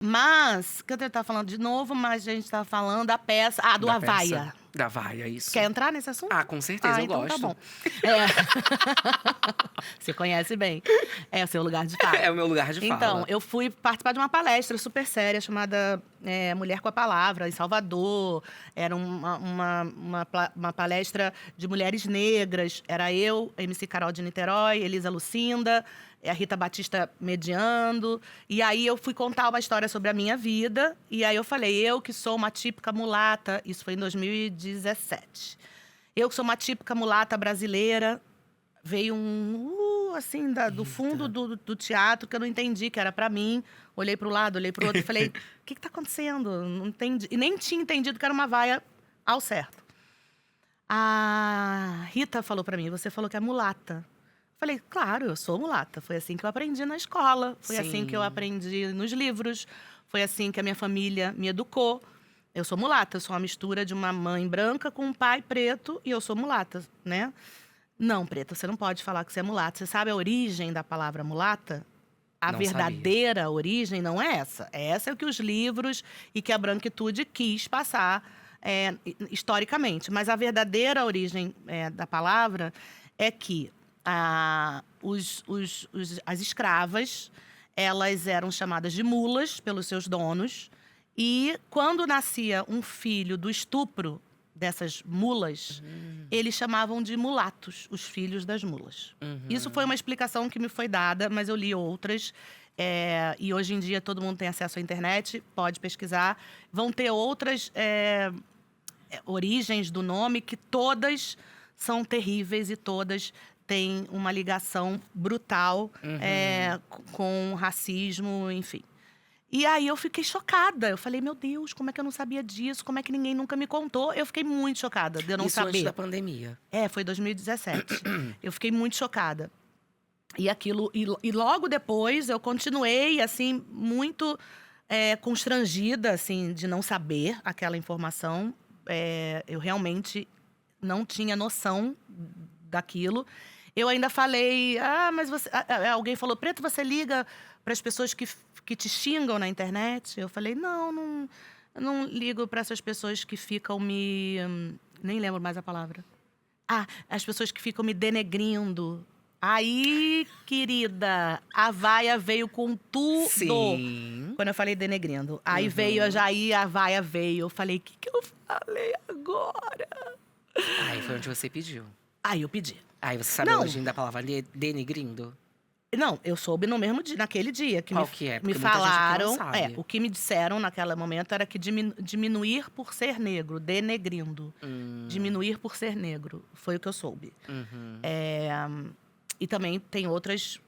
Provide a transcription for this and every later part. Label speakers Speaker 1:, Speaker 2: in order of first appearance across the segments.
Speaker 1: Mas, que eu tava falando de novo, mas a gente tava falando da peça. Ah, do
Speaker 2: Da
Speaker 1: Havaia.
Speaker 2: peça. Da Havaia, isso.
Speaker 1: Quer entrar nesse assunto?
Speaker 2: Ah, com certeza, eu
Speaker 1: então
Speaker 2: gosto.
Speaker 1: tá bom. Você conhece bem. É o seu lugar de fala.
Speaker 2: É o meu lugar de fala.
Speaker 1: Então, eu fui participar de uma palestra super séria chamada Mulher com a Palavra, em Salvador. Era uma palestra de mulheres negras. Era eu, a MC Carol de Niterói, Elisa Lucinda, a Rita Batista mediando. E aí eu fui contar uma história sobre a minha vida. E aí eu falei, eu que sou uma típica mulata. Isso foi em 2017. Eu que sou uma típica mulata brasileira. Veio assim, do fundo do teatro, que eu não entendi, que era pra mim. Olhei pro lado, olhei pro outro e falei, o que tá acontecendo? Não entendi. E nem tinha entendido que era uma vaia ao certo. A Rita falou pra mim, você falou que é mulata. Falei, claro, eu sou mulata. Foi assim que eu aprendi na escola. Foi assim que eu aprendi nos livros. Foi assim que a minha família me educou. Eu sou mulata, eu sou uma mistura de uma mãe branca com um pai preto e eu sou mulata, né? Não, Preta, você não pode falar que você é mulata. Você sabe a origem da palavra mulata? A
Speaker 2: Não
Speaker 1: verdadeira origem não é essa. Essa é o que os livros e que a branquitude quis passar historicamente. Mas a verdadeira origem da palavra é que as escravas, elas eram chamadas de mulas pelos seus donos. E quando nascia um filho do estupro dessas mulas, eles chamavam de mulatos, os filhos das mulas. Isso foi uma explicação que me foi dada, mas eu li outras. E hoje em dia todo mundo tem acesso à internet, pode pesquisar. Vão ter outras origens do nome que todas são terríveis e todas têm uma ligação brutal com racismo, enfim. E aí eu fiquei chocada. Eu falei, meu Deus, como é que eu não sabia disso? Como é que ninguém nunca me contou? Eu fiquei muito chocada de eu não
Speaker 2: Isso
Speaker 1: saber.
Speaker 2: antes da pandemia.
Speaker 1: Foi 2017. Eu fiquei muito chocada. E logo depois eu continuei, assim, muito constrangida, assim, de não saber aquela informação. Eu realmente não tinha noção daquilo. Eu ainda falei, mas você... Alguém falou, Preto, você liga para as pessoas que te xingam na internet? Eu falei, não ligo para essas pessoas que ficam me... nem lembro mais a palavra. As pessoas que ficam me denegrindo. Aí, querida, a vaia veio com tudo.
Speaker 2: Sim.
Speaker 1: Quando eu falei denegrindo. Aí veio a Jair, a vaia veio. Eu falei, o que eu falei agora?
Speaker 2: Aí foi onde você pediu.
Speaker 1: Aí eu pedi.
Speaker 2: Aí você sabe a origem da palavra denegrindo?
Speaker 1: Não, eu soube no mesmo dia, naquele dia.
Speaker 2: Qual que é?
Speaker 1: Me
Speaker 2: Porque muita gente aqui
Speaker 1: falaram.
Speaker 2: não sabe.
Speaker 1: O que me disseram naquele momento era que diminuir por ser negro, denegrindo. Diminuir por ser negro. Foi o que eu soube. E também tem outras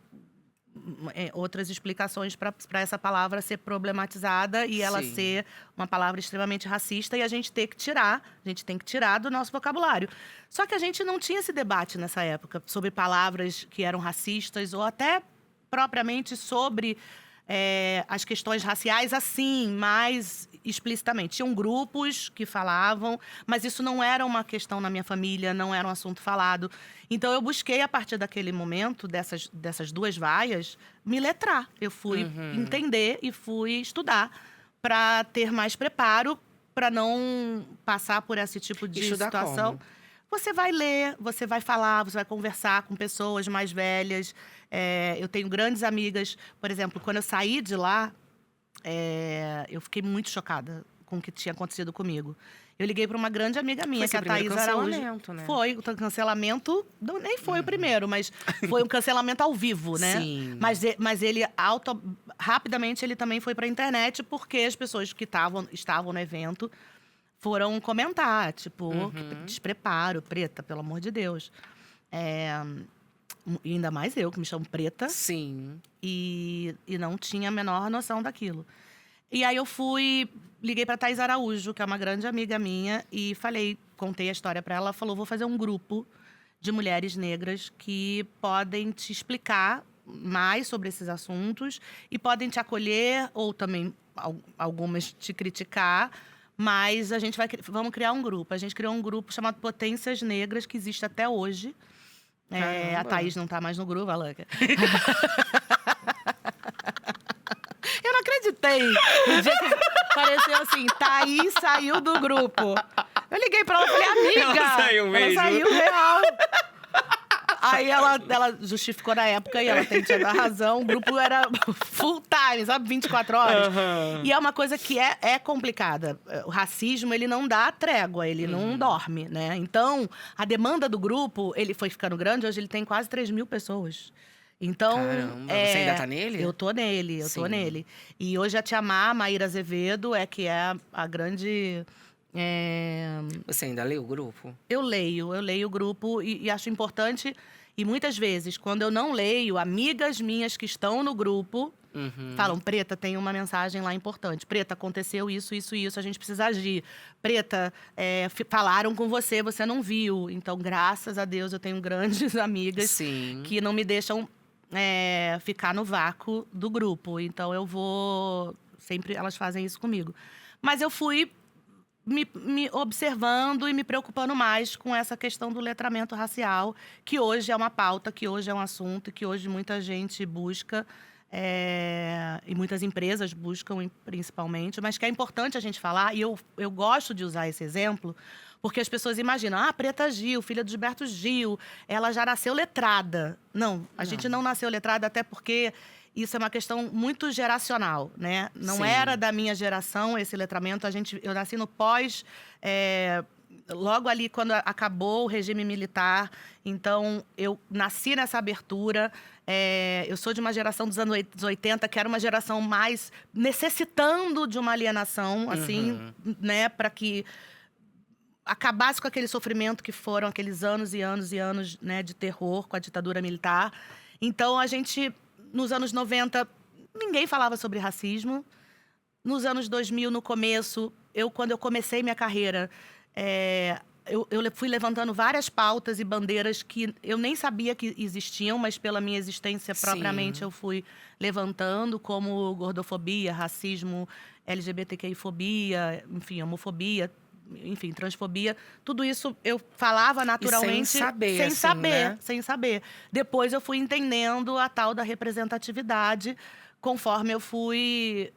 Speaker 1: explicações para essa palavra ser problematizada e ela ser uma palavra extremamente racista e a gente tem que tirar do nosso vocabulário. Só que a gente não tinha esse debate nessa época sobre palavras que eram racistas ou até propriamente sobre as questões raciais assim, mais explicitamente. Tinham grupos que falavam, mas isso não era uma questão na minha família, não era um assunto falado. Então, eu busquei, a partir daquele momento, dessas duas vaias, me letrar. Eu fui entender e fui estudar para ter mais preparo, para não passar por esse tipo de situação.
Speaker 2: Como?
Speaker 1: Você vai ler, você vai falar, você vai conversar com pessoas mais velhas. Eu tenho grandes amigas. Por exemplo, quando eu saí de lá, eu fiquei muito chocada com o que tinha acontecido comigo. Eu liguei para uma grande amiga minha, que é a Thaís Araújo.
Speaker 2: Né?
Speaker 1: Foi o cancelamento, nem foi o primeiro, mas foi um cancelamento ao vivo, né?
Speaker 2: Sim.
Speaker 1: Mas ele rapidamente ele também foi para a internet, porque as pessoas que estavam no evento foram comentar, tipo, despreparo, Preta, pelo amor de Deus. E ainda mais eu, que me chamo Preta.
Speaker 2: Sim.
Speaker 1: E não tinha a menor noção daquilo. E aí eu liguei pra Thaís Araújo, que é uma grande amiga minha, e contei a história pra ela. Ela falou, vou fazer um grupo de mulheres negras que podem te explicar mais sobre esses assuntos e podem te acolher ou também algumas te criticar. Mas vamos criar um grupo. A gente criou um grupo chamado Potências Negras, que existe até hoje. A Thaís não tá mais no grupo, a Lanca. Eu não acredito acreditei. No dia que apareceu assim, Thaís saiu do grupo. Eu liguei pra ela e falei, amiga.
Speaker 2: Ela saiu mesmo?
Speaker 1: Ela saiu real. Aí ela justificou na época e ela tem toda a razão. O grupo era full time, sabe? 24 horas.
Speaker 2: Aham.
Speaker 1: E é uma coisa que é complicada. O racismo, ele não dá trégua, ele não dorme, né? Então, a demanda do grupo, ele foi ficando grande. Hoje ele tem quase 3 mil pessoas. Então,
Speaker 2: Caramba, você ainda tá nele?
Speaker 1: Eu tô nele, eu tô
Speaker 2: Sim.
Speaker 1: nele. E hoje a Tia Má, Maíra Azevedo, que é a grande...
Speaker 2: Você ainda lê o grupo?
Speaker 1: Eu leio o grupo e acho importante. E muitas vezes, quando eu não leio, amigas minhas que estão no grupo falam: Preta, tem uma mensagem lá importante. Preta, aconteceu isso, isso, isso, a gente precisa agir. Preta, falaram com você, você não viu. Então, graças a Deus, eu tenho grandes amigas
Speaker 2: Sim.
Speaker 1: que não me deixam ficar no vácuo do grupo. Então, eu vou... Sempre elas fazem isso comigo. Mas eu fui me observando e me preocupando mais com essa questão do letramento racial, que hoje é uma pauta, que hoje é um assunto, que hoje muita gente busca, e muitas empresas buscam, principalmente, mas que é importante a gente falar, e eu gosto de usar esse exemplo, porque as pessoas imaginam, Preta Gil, filha do Gilberto Gil, ela já nasceu letrada. Não, a gente não nasceu letrada, até porque isso é uma questão muito geracional, né? Não
Speaker 2: Sim.
Speaker 1: era da minha geração esse letramento. Eu nasci no pós... logo ali, quando acabou o regime militar. Então, eu nasci nessa abertura. Eu sou de uma geração dos anos 80, que era uma geração mais necessitando de uma alienação, assim, né? Para que acabasse com aquele sofrimento que foram aqueles anos e anos e anos, né, de terror com a ditadura militar. Então, a gente... Nos anos 90, ninguém falava sobre racismo. Nos anos 2000, no começo, quando eu comecei minha carreira, eu fui levantando várias pautas e bandeiras que eu nem sabia que existiam, mas pela minha existência propriamente eu fui levantando, como gordofobia, racismo, LGBTQI-fobia, enfim, homofobia, enfim, transfobia. Tudo isso eu falava naturalmente.
Speaker 2: Sem saber,
Speaker 1: sem
Speaker 2: assim,
Speaker 1: saber,
Speaker 2: né?
Speaker 1: sem saber. Depois eu fui entendendo a tal da representatividade, conforme eu fui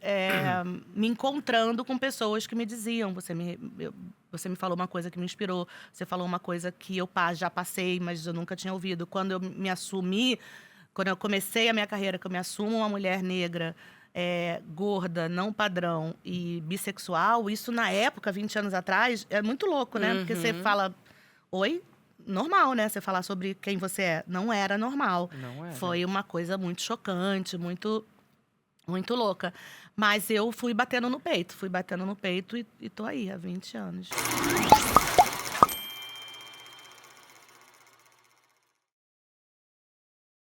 Speaker 1: me encontrando com pessoas que me diziam: você me falou uma coisa que me inspirou, você falou uma coisa que eu já passei, mas eu nunca tinha ouvido. Quando eu me assumi, quando eu comecei a minha carreira, que eu me assumo uma mulher negra, gorda, não padrão e bissexual, isso na época, 20 anos atrás, é muito louco, né? Porque você fala, oi? Normal, né? Você falar sobre quem você é. Não era normal.
Speaker 2: Não era.
Speaker 1: Foi uma coisa muito chocante, muito, muito louca. Mas eu fui batendo no peito e tô aí há 20 anos.